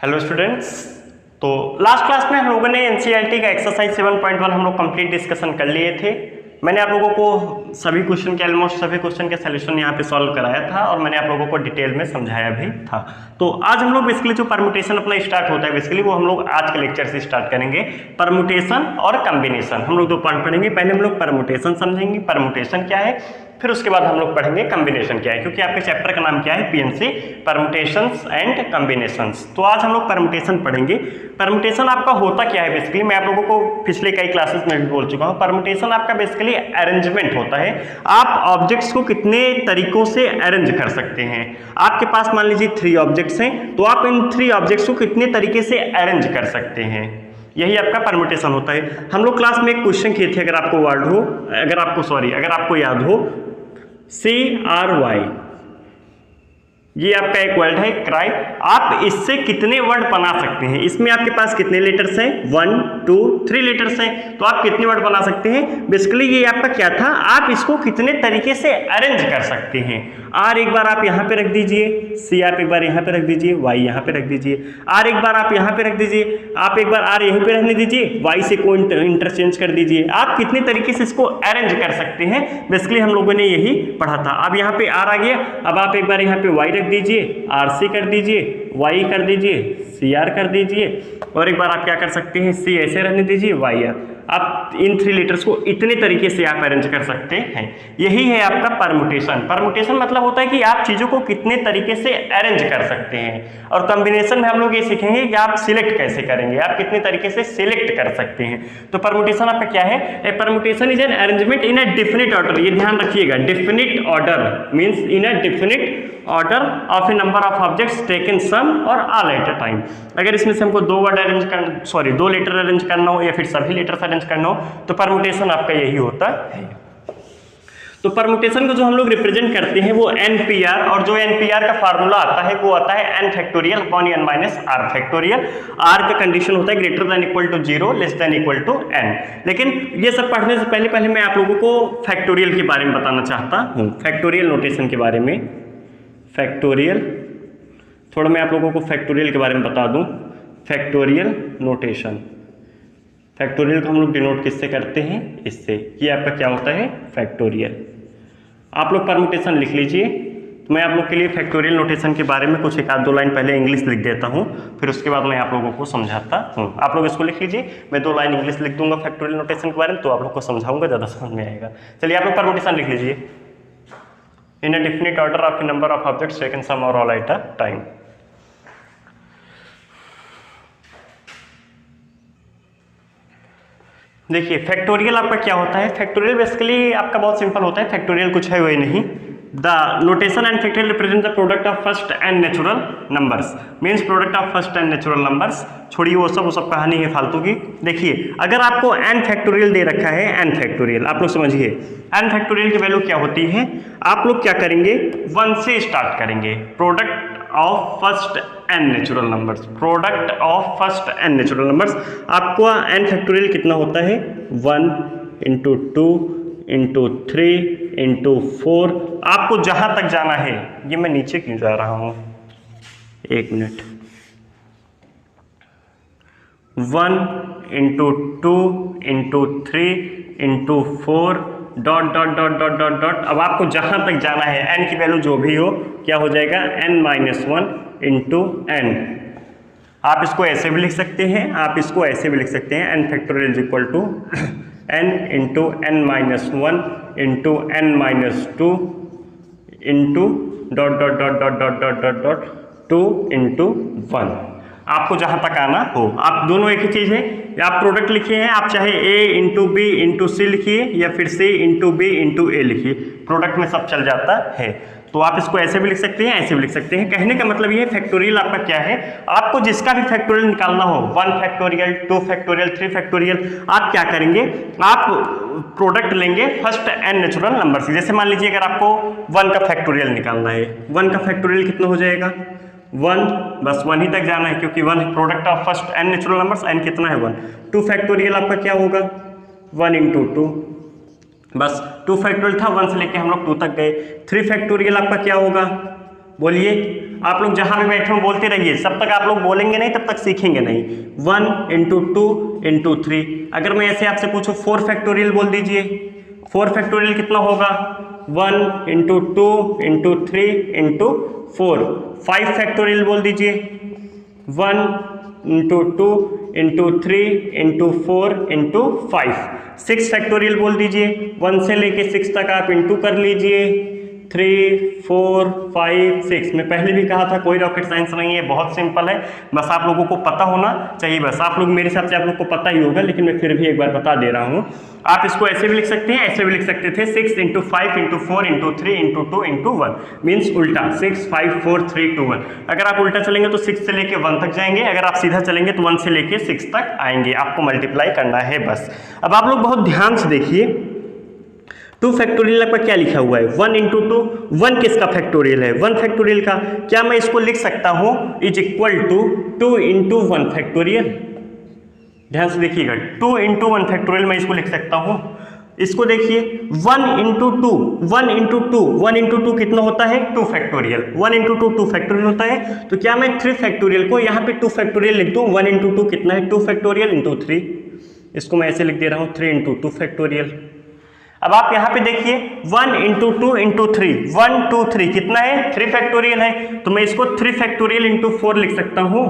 Hello students. तो last class में हम लोगों ने एनसीईआरटी का एक्सरसाइज 7.1 हम लोग कंप्लीट डिस्कशन कर लिए थे। मैंने आप लोगों को सभी क्वेश्चन के ऑलमोस्ट सभी क्वेश्चन के सॉल्यूशन यहाँ पे सॉल्व कराया था और मैंने आप लोगों को डिटेल में समझाया भी था। तो आज हम लोग बेसिकली जो परम्यूटेशन अपना स्टार्ट होता है बेसिकली वो हम लोग आज के लेक्चर से स्टार्ट करेंगे। परम्यूटेशन और कॉम्बिनेशन हम लोग दो पार्ट पढ़ेंगे। पहले हम लोग परम्यूटेशन समझेंगे, परम्यूटेशन क्या है, फिर उसके बाद हम लोग पढ़ेंगे कॉम्बिनेशन क्या है, क्योंकि आपके चैप्टर का नाम क्या है, पीएनसी परम्यूटेशंस एंड कॉम्बिनेशंस। तो आज हम लोग परम्यूटेशन पढ़ेंगे। परम्यूटेशन आपका होता क्या है बेसिकली, मैं आप लोगों को पिछले कई क्लासेस में भी बोल चुका हूँ। परम्यूटेशन आपका बेसिकली अरेंजमेंट होता है। आप ऑब्जेक्ट्स को कितने तरीकों से अरेंज कर सकते हैं। आपके पास मान लीजिए 3 ऑब्जेक्ट्स हैं, तो आप इन 3 ऑब्जेक्ट्स को कितने तरीके से अरेंज कर सकते हैं, यही आपका परम्यूटेशन होता है। हम लोग क्लास में एक क्वेश्चन किए थे, अगर आपको अगर आपको याद हो, CRY, ये आपका एक वर्ड है क्राई। आप इससे कितने वर्ड बना सकते हैं, इसमें आपके पास कितने लेटर्स हैं, 1 2 3 लेटर्स हैं, तो आप कितने वर्ड बना सकते हैं। बेसिकली ये आपका क्या था, आप इसको कितने तरीके से अरेंज कर सकते हैं। R एक बार आप यहाँ पे रख दीजिए, C आप एक बार यहाँ पे रख दीजिए, Y यहाँ पे रख दीजिए, R एक बार आप यहाँ पे रख दीजिए, आप एक बार R यहीं पे रखने दीजिए, Y से को इंटरचेंज कर दीजिए। आप कितने तरीके से इसको अरेंज कर सकते हैं, बेसिकली हम लोगों ने यही पढ़ा था। अब यहाँ पे R आ गया, अब आप एक बार यहाँ पे Y रख दीजिए, RC कर दीजिए, Y कर दीजिए, CR कर दीजिए, और एक बार आप क्या कर सकते हैं, C ऐसे रहने दीजिए, YR। आप इन 3 लेटर्स को इतने तरीके से आप अरेंज कर सकते हैं। यही है आपका परम्यूटेशन। परम्यूटेशन मतलब होता है कि आप चीजों को कितने तरीके से अरेंज कर सकते हैं। और कॉम्बिनेशन में हम लोग ये सीखेंगे कि आप सिलेक्ट कैसे करेंगे, आप कितने तरीके से सिलेक्ट कर सकते हैं। तो परम्यूटेशन आपका क्या है, a permutation is an arrangement in a definite order. ये ध्यान रखिएगा, definite order means in a definite order of a number of objects taken some or all at a time. अगर इसमें से हमको 2 लेटर अरेंज करना हो या फिर सभी लेटर्स अरेंज करना हो, तो परम्यूटेशन आपका यही होता है। तो परम्यूटेशन को जो हम लोग रिप्रेजेंट करते हैं वो NPR, और जो NPR का फार्मूला आता है वो आता है n factorial upon n minus r factorial. r का कंडीशन होता है greater than equal to 0 less than equal to n। लेकिन ये सब पढ़ने से पहले मैं आप लोगों को फैक्टोरियल के बारे में बताना चाहता हूँ, फैक्टोरियल नोटेशन के बारे में। फैक्टोरियल, थोड़ा मैं आप लोगों को फैक्टोरियल के बारे में बता दूं। फैक्टोरियल नोटेशन, फैक्टोरियल को हम लोग डिनोट किससे करते हैं, इससे। ये आपका क्या होता है, फैक्टोरियल। आप लोग परम्यूटेशन लिख लीजिए। तो मैं आप लोग के लिए फैक्टोरियल नोटेशन के बारे में कुछ 1-2 लाइन पहले इंग्लिश लिख देता हूं, फिर उसके बाद मैं आप लोगों को समझाता हूं। आप लोग इसको लिख लीजिए, मैं 2 लाइन इंग्लिश लिख दूंगा फैक्टोरियल नोटेशन के बारे में, तो आप लोग को समझाऊंगा, ज़्यादा समझ में आएगा। चलिए आप लोग परम्यूटेशन लिख लीजिए। In a definite order of a number of objects taken some or all at a time. देखिए फैक्टोरियल आपका क्या होता है। फैक्टोरियल बेसिकली आपका बहुत सिंपल होता है। फैक्टोरियल कुछ है वही नहीं। The notation and factorial represent the product of first and natural numbers, means product of first and natural numbers. छोड़िए वो सब कहानी है फालतू की। देखिए अगर आपको n फैक्टोरियल दे रखा है, n फैक्टोरियल, आप लोग समझिए n फैक्टोरियल की वैल्यू क्या होती है। आप लोग क्या करेंगे, 1 से स्टार्ट करेंगे। Product of first and natural numbers, product of first and natural numbers. आपको n फैक्टोरियल कितना होता है, 1 × 2 × 3 × 4। आपको जहां तक जाना है, ये मैं नीचे क्यों जा रहा हूं, 1 मिनट। 1 × 2 × 3 × 4 ... अब आपको जहां तक जाना है, n की वैल्यू जो भी हो, क्या हो जाएगा, n-1 × n। आप इसको ऐसे भी लिख सकते हैं, आप इसको ऐसे भी लिख सकते हैं, n factorial is equal to n × n-1 × n-2 × 2 × 1। आपको जहां तक आना हो, आप दोनों एक ही चीज है। आप प्रोडक्ट लिखिए हैं, आप चाहे a × b × c लिखिए या फिर c × b × a लिखिए, प्रोडक्ट में सब चल जाता है। तो आप इसको ऐसे भी लिख सकते हैं, ऐसे भी लिख सकते हैं। कहने का मतलब ये है फैक्टोरियल आपका क्या है, आपको जिसका भी फैक्टोरियल निकालना हो, 1 फैक्टोरियल, 2 फैक्टोरियल, 3 फैक्टोरियल, आप क्या करेंगे, आप प्रोडक्ट लेंगे फर्स्ट एंड नेचुरल नंबर से। जैसे मान लीजिए अगर आपको 1 का फैक्टोरियल निकालना है, 1 का फैक्टोरियल कितना हो जाएगा, 1, बस 1 ही तक जाना है, क्योंकि 1 product of first and natural numbers, n कितना है, 1। 2 फैक्टोरियल आपका क्या होगा, 1 × 2, बस 2 फैक्टोरियल था, 1 से लेके हम लोग 2 तक गए। 3 फैक्टोरियल आपका क्या होगा, बोलिए, आप लोग जहां भी बैठे हो बोलते रहिए, जब तक आप लोग बोलेंगे नहीं तब तक सीखेंगे नहीं। 1 × 2 × 3। अगर मैं ऐसे आपसे पूछूं 4 फैक्टोरियल बोल दीजिए, 4 फैक्टोरियल कितना होगा? 1 × 2 × 3 × 4। 5 फैक्टोरियल बोल दीजिए, 1 × 2 × 3 × 4 × 5। 6 फैक्टोरियल बोल दीजिए, 1 से लेके 6 तक आप इंटू कर लीजिए, 3 4 5 6। मैं पहले भी कहा था कोई रॉकेट साइंस नहीं है, बहुत सिंपल है, बस आप लोगों को पता होना चाहिए। बस आप लोग मेरे हिसाब से आप लोग को पता ही होगा, लेकिन मैं फिर भी एक बार बता दे रहा हूँ। आप इसको ऐसे भी लिख सकते हैं, ऐसे भी लिख सकते थे, 6 × 5 × 4 × 3 × 2 × 1 मीन्स उल्टा 6 5 4 3 2 1। अगर आप उल्टा चलेंगे तो 6 से लेके 1 तक जाएंगे, अगर आप सीधा चलेंगे तो 1 से लेके 6 तक आएंगे। आपको मल्टीप्लाई करना है बस। अब आप लोग बहुत ध्यान से देखिए, 2 फैक्टोरियल आपका क्या लिखा हुआ है? 1 × 2। 1 किसका फैक्टोरियल है? 1 फैक्टोरियल का। क्या मैं इसको लिख सकता हूं इज इक्वल टू 2 × 1 फैक्टोरियल? ध्यान से देखिएगा, 2 × 1 फैक्टोरियल मैं इसको लिख सकता हूं। इसको देखिए 1 × 2, 1 × 2, 1 × 2 कितना होता है? 2 फैक्टोरियल। 1 × 2 2 फैक्टोरियल होता है। तो क्या मैं 3 फैक्टोरियल को यहाँ पे 2 फैक्टोरियल लिख दूं? 1 × 2 कितना है? 2 फैक्टोरियल × 3। इसको मैं ऐसे लिख दे रहा हूँ 3 × 2 फैक्टोरियल। अब आप यहाँ पे देखिए 1 × 2 × 3, 1 2 3 कितना है? 3 फैक्टोरियल है। तो मैं इसको 3 फैक्टोरियल × 4 लिख सकता हूँ,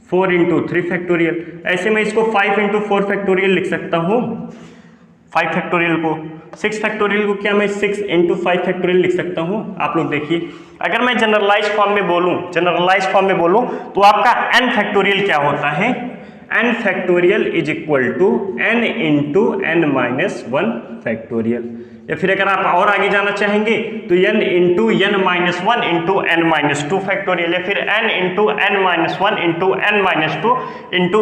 4 × 3 फैक्टोरियल। ऐसे मैं इसको 5 × 4 फैक्टोरियल लिख सकता हूँ, 5 फैक्टोरियल को। 6 फैक्टोरियल को क्या मैं 6 × 5 फैक्टोरियल लिख सकता हूँ? आप लोग देखिए, अगर मैं जनरलाइज फॉर्म में बोलूँ, तो आपका n फैक्टोरियल क्या होता है? n factorial is equal to n × n-1 factorial. या फिर अगर आप और आगे जाना चाहेंगे तो n × n-1 × n-2 फैक्टोरियल, या फिर n × n-1 × n-2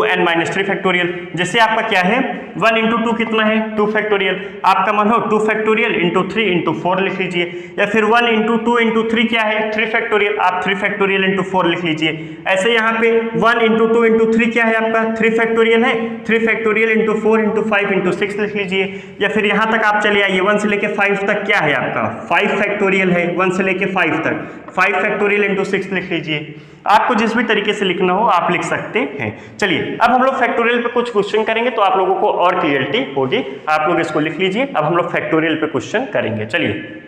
× n-3 factorial. जैसे आपका क्या है 1 × 2 कितना है? 2 फैक्टोरियल। आपका मन हो 2 फैक्टोरियल × 3 × 4 लिख लीजिए, या फिर 1 × 2 × 3 क्या है? 3 फैक्टोरियल। आप 3 फैक्टोरियल × 4 लिख लीजिए। ऐसे यहाँ पे 1 × 2 × 3 क्या है आपका? 3 फैक्टोरियल है, 3 फैक्टोरियल × 4 × 5 × 6 लिख लीजिए। या फिर यहाँ तक आप चले आइए 1 से लेके 5 तक क्या है आपका? 5 फैक्टोरियल है, 1 से लेके 5 तक 5 फैक्टोरियल × 6 लिख लीजिए। आपको जिस भी तरीके से लिखना हो आप लिख सकते हैं। चलिए अब हम लोग फैक्टोरियल पे कुछ क्वेश्चन करेंगे तो आप लोगों को और क्लियरिटी होगी। आप लोग इसको लिख लीजिए। अब हम लोग फैक्टोरियल पे क्वेश्चन करेंगे। चलिए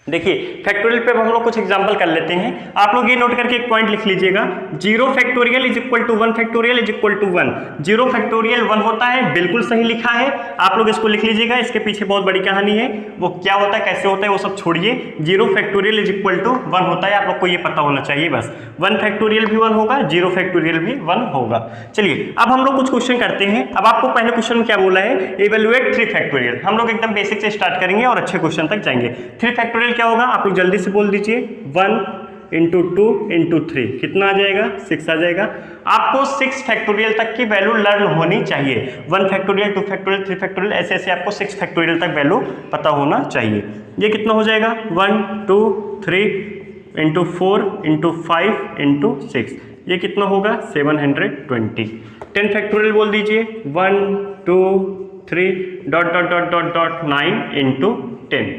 देखिए फैक्टोरियल पे अब हम लोग कुछ एग्जांपल कर लेते हैं। आप लोग ये नोट करके एक पॉइंट लिख लीजिएगा, 0 factorial is equal to 1 factorial is equal to 1। 0 factorial 1 होता है, बिल्कुल सही लिखा है। आप लोग इसको लिख लीजिएगा, इसके पीछे बहुत बड़ी कहानी है, वो क्या होता है कैसे होता है वो सब छोड़िए। 0 फैक्टोरियल इज इक्वल टू 1 होता है, आप लोग को ये पता होना चाहिए बस। 1 फैक्टोरियल भी 1 होगा, 0 फैक्टोरियल भी 1 होगा। चलिए अब हम लोग कुछ क्वेश्चन करते हैं। अब आपको पहले क्वेश्चन में क्या बोला है? Evaluate 3 factorial. हम लोग एकदम बेसिक से स्टार्ट करेंगे और अच्छे क्वेश्चन तक जाएंगे। 3 फैक्टोरियल क्या होगा आप लोग जल्दी से बोल दीजिए। 1 × 2 × 3 कितना आ जाएगा? 6 आ जाएगा। आपको 6 फैक्टोरियल तक की वैल्यू लर्न होनी चाहिए। 1 फैक्टोरियल, 2 फैक्टोरियल, 3 फैक्टोरियल, ऐसे ऐसे आपको 6 फैक्टोरियल तक वैल्यू पता होना चाहिए। ये कितना हो जाएगा? 1 2 3 × 4 × 5 × 6, ये कितना होगा? 720। 10 फैक्टोरियल बोल दीजिए। 1 2 3 ... 9 × 10।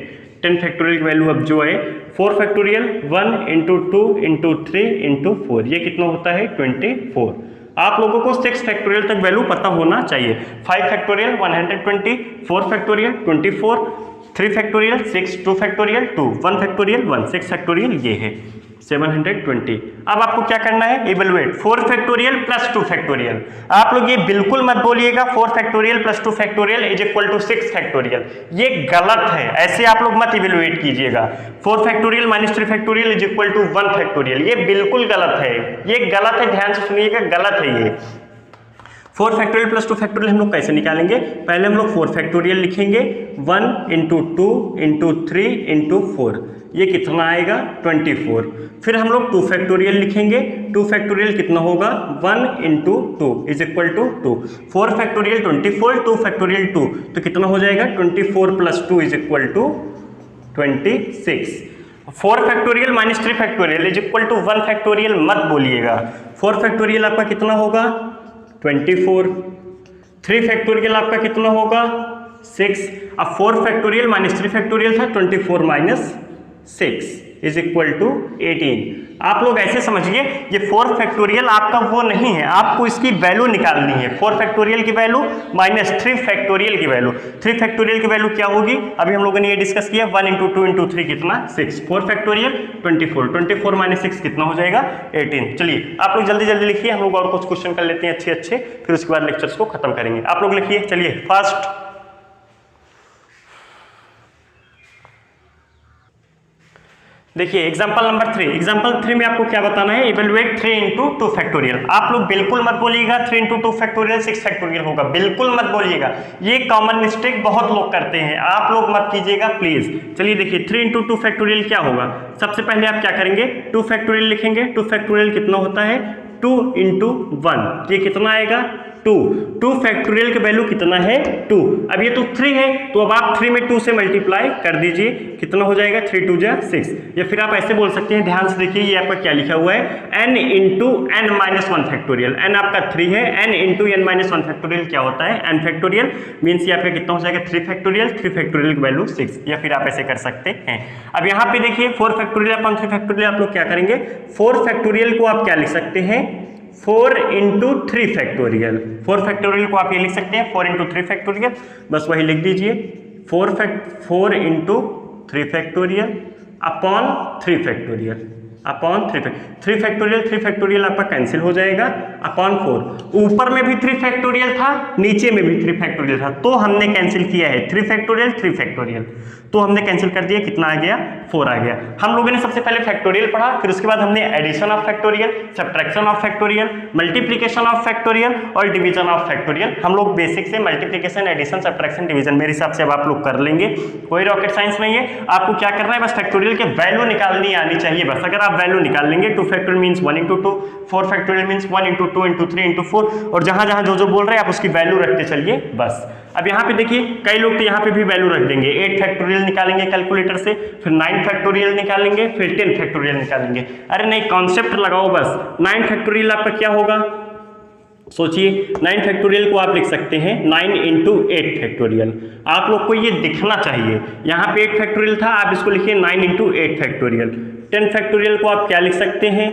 10 फैक्टोरियल की वैल्यू अब जो है 4 फैक्टोरियल 1 × 2 × 3 × 4, ये कितना होता है? 24। आप लोगों को 6 फैक्टोरियल तक वैल्यू पता होना चाहिए। 5 factorial 120, 4 factorial 24, 3 factorial 6, 2 factorial 2, 1 factorial 1, 6 factorial ये है 720। अब आपको क्या करना है? Evaluate 4 factorial plus 2 factorial. आप लोग ये बिल्कुल मत बोलिएगा 4 factorial plus 2 factorial is equal to 6 factorial, ये गलत है। ऐसे आप लोग मत इवैल्यूएट कीजिएगा। 4 factorial minus 3 factorial is equal to 1 factorial, ये बिल्कुल गलत है, ये गलत है, ध्यान से सुनिएगा, गलत है ये। 4 फैक्टोरियल प्लस 2 फैक्टोरियल हम लोग कैसे निकालेंगे? पहले हम लोग 4 फैक्टोरियल लिखेंगे, 1 × 2 × 3 × 4, ये कितना आएगा? 24। फिर हम लोग 2 फैक्टोरियल लिखेंगे, 2 फैक्टोरियल कितना होगा? 1 × 2 is equal to 2। 4 factorial 24, 2 factorial 2, तो कितना हो जाएगा? 24 + 2 is equal to 26। 4 factorial minus 3 factorial is equal to 1 factorial मत बोलिएगा। 4 फैक्टोरियल आपका कितना होगा? 24। 3 फैक्टोरियल आपका कितना होगा? 6। अब 4 फैक्टोरियल माइनस 3 फैक्टोरियल था, 24 माइनस 6 इज इक्वल टू 18। आप लोग ऐसे समझिए ये 4 फैक्टोरियल आपका वो नहीं है, आपको इसकी वैल्यू निकालनी है। 4 फैक्टोरियल की वैल्यू माइनस 3 फैक्टोरियल की वैल्यू। 3 फैक्टोरियल की वैल्यू क्या होगी, अभी हम लोगों ने ये डिस्कस किया, 1 इंटू 2 इंटू 3 कितना 6, 4 फैक्टोरियल 24, 24 माइनस 6 कितना हो जाएगा 18। चलिए आप लोग जल्दी जल्दी लिखिए, हम लोग और कुछ क्वेश्चन कर लेते हैं अच्छे अच्छे, फिर उसके बाद लेक्चर्स को खत्म करेंगे। आप लोग लिखिए, चलिए फर्स्ट देखिए एग्जांपल नंबर 3। एग्जांपल 3 में आपको क्या बताना है, इवेलुएट 3 इंटू 2 फैक्टोरियल। आप लोग बिल्कुल मत बोलिएगा 3 इंटू 2 फैक्टोरियल 6 फैक्टोरियल होगा, बिल्कुल मत बोलिएगा, ये कॉमन मिस्टेक बहुत लोग करते हैं, आप लोग मत कीजिएगा प्लीज। चलिए देखिए 3 इंटू 2 फैक्टोरियल क्या होगा, सबसे पहले आप क्या करेंगे 2 फैक्टोरियल लिखेंगे। 2 फैक्टोरियल कितना होता है 2 इंटू 1, ये कितना आएगा 2 फैक्टोरियल का वैल्यू कितना है 2। अब ये तो 3 है, तो अब आप 3 में 2 से मल्टीप्लाई कर दीजिए, कितना हो जाएगा 3 2 जा 6। या फिर आप ऐसे बोल सकते हैं, ध्यान से देखिए ये आपका क्या लिखा हुआ है n into n minus 1 factorial. n आपका 3 है, n into n minus 1 factorial क्या होता है n फैक्टोरियल, मीन्स ये आपका कितना हो जाएगा 3 फैक्टोरियल, 3 फैक्टोरियल की वैल्यू 6। या फिर आप ऐसे कर सकते हैं। अब यहाँ पे देखिए 4 फैक्टोरियल अपॉन 3 फैक्टोरियल आप लोग क्या करेंगे, 4 फैक्टोरियल को आप क्या लिख सकते हैं 4 इंटू 3 फैक्टोरियल। 4 फैक्टोरियल को आप ये लिख सकते हैं 4 इंटू 3 फैक्टोरियल, बस वही लिख दीजिए 4 into 3 factorial upon 3 factorial, upon 3 factorial 3 factorial आपका कैंसिल हो जाएगा, अपॉन 4। ऊपर में भी 3 फैक्टोरियल था, नीचे में भी 3 फैक्टोरियल था, तो हमने कैंसिल किया है 3 फैक्टोरियल 3 फैक्टोरियल, तो हमने कैंसिल कर दिया, कितना आ गया 4 आ गया। हम लोगों ने सबसे पहले फैक्टोरियल पढ़ा, फिर उसके बाद हमने addition of factorial, subtraction of factorial, multiplication of factorial और डिवीजन ऑफ फैक्टोरियल। हम लोग बेसिक से मल्टीप्लिकेशन, एडिशन, सब्ट्रैक्शन, डिवीजन मेरे हिसाब से अब आप लोग कर लेंगे, कोई रॉकेट साइंस नहीं है। आपको क्या करना है, बस फैक्टोरियल के वैल्यू निकालनी आनी चाहिए बस। अगर आप वैल्यू निकाल लेंगे 2 factorial means 1 into 2, 4 factorial means 1 into 2 into 3 into 4, और जहां जहां जो जो बोल रहे हैं आप उसकी वैल्यू रखते चलिए बस। अब यहाँ पे देखिए कई लोग तो यहाँ पे भी वैल्यू रख देंगे, 8 फैक्टोरियल निकालेंगे कैलकुलेटर से, फिर 9 फैक्टोरियल निकालेंगे, फिर 10 फैक्टोरियल निकालेंगे। अरे नहीं, कॉन्सेप्ट लगाओ बस। 9 फैक्टोरियल आपका क्या होगा, सोचिए 9 फैक्टोरियल को आप लिख सकते हैं 9 इंटू 8 फैक्टोरियल। आप लोग को ये दिखना चाहिए, यहाँ पे 8 फैक्टोरियल था, आप इसको लिखिए 9 इंटू 8 फैक्टोरियल। 10 फैक्टोरियल को आप क्या लिख सकते हैं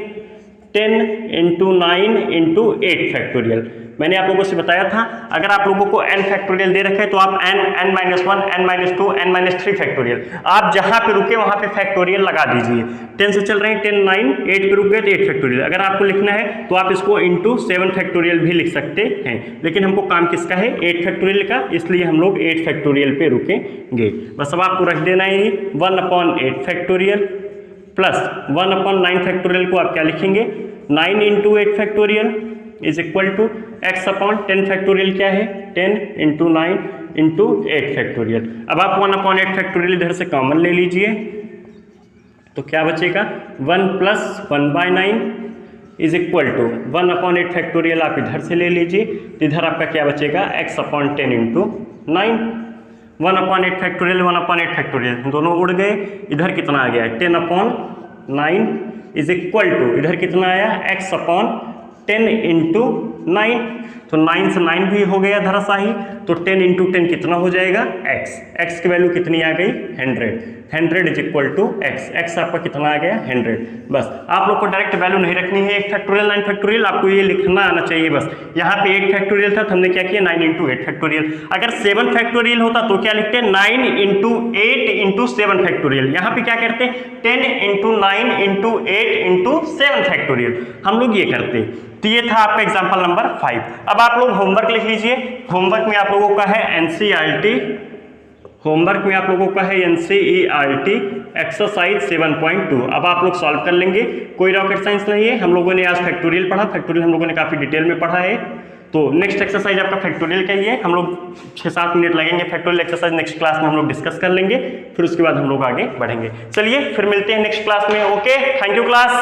10 इंटू 9 इंटू 8 फैक्टोरियल। मैंने आप लोगों से बताया था, अगर आप लोगों को n फैक्टोरियल दे रखे हैं तो आप n minus 1, n minus 2, n minus 3 factorial, आप जहां पे रुके वहां पे फैक्टोरियल लगा दीजिए। 10 से चल रहे हैं 10 9, 8 पे रुक गए तो 8 फैक्टोरियल। अगर आपको लिखना है तो आप इसको इंटू 7 फैक्टोरियल भी लिख सकते हैं, लेकिन हमको काम किसका है 8 फैक्टोरियल का, इसलिए हम लोग 8 फैक्टोरियल पे रुकेंगे। बस अब आपको रख देना है 1/8 फैक्टोरियल प्लस 1/9 फैक्टोरियल को आप क्या लिखेंगे 9 into 8 factorial is equal to x upon 10 factorial क्या है 10 इंटू 9 इंटू 8 फैक्टोरियल। अब आप 1/8 फैक्टोरियल इधर से कॉमन ले लीजिए, तो क्या बचेगा 1 plus 1/9 is equal to 1/8 factorial आप इधर से ले लीजिए, तो इधर आपका क्या बचेगा x upon 10 into 9। 1/8 factorial 1/8 factorial दोनों उड़ गए, इधर कितना आ गया 10/9 इज इक्वल टू इधर कितना आया x अपॉन 10 इंटू 9, तो 9 से 9 भी हो गया धराशाही, तो 10 इंटू 10 कितना हो जाएगा x की वैल्यू कितनी आ गई 100 इज इक्वल टू x आपका कितना आ गया 100। बस आप लोग को डायरेक्ट वैल्यू नहीं रखनी है 8 फैक्टोरियल 9 फैक्टोरियल, आपको ये लिखना आना चाहिए बस। यहाँ पे 8 फैक्टोरियल था तो हमने क्या किया 9 इंटू 8 फैक्टोरियल। अगर 7 फैक्टोरियल होता तो क्या लिखते 9 इंटू 8 इंटू 7 फैक्टोरियल। यहाँ पे क्या करते 10 इंटू 9 इंटू 8 इंटू 7 फैक्टोरियल, हम लोग ये करते। तो ये था आपका एग्जाम्पल नंबर 5। अब आप लोग होमवर्क लिख लीजिए। होमवर्क में आप लोगों का है NCERT, होमवर्क में आप लोगों का है NCERT एक्सरसाइज 7.2। अब आप लोग सॉल्व कर लेंगे, कोई रॉकेट साइंस नहीं है। हम लोगों ने आज फैक्टोरियल पढ़ा, फैक्टोरियल हम लोगों ने काफ़ी डिटेल में पढ़ा है। तो नेक्स्ट एक्सरसाइज आपका फैक्टोरियल का ही है, हम लोग 6-7 मिनट लगेंगे फैक्टोरियल एक्सरसाइज नेक्स्ट क्लास में हम लोग डिस्कस कर लेंगे, फिर उसके बाद हम लोग आगे बढ़ेंगे। चलिए फिर मिलते हैं नेक्स्ट क्लास में। Okay, thank you class.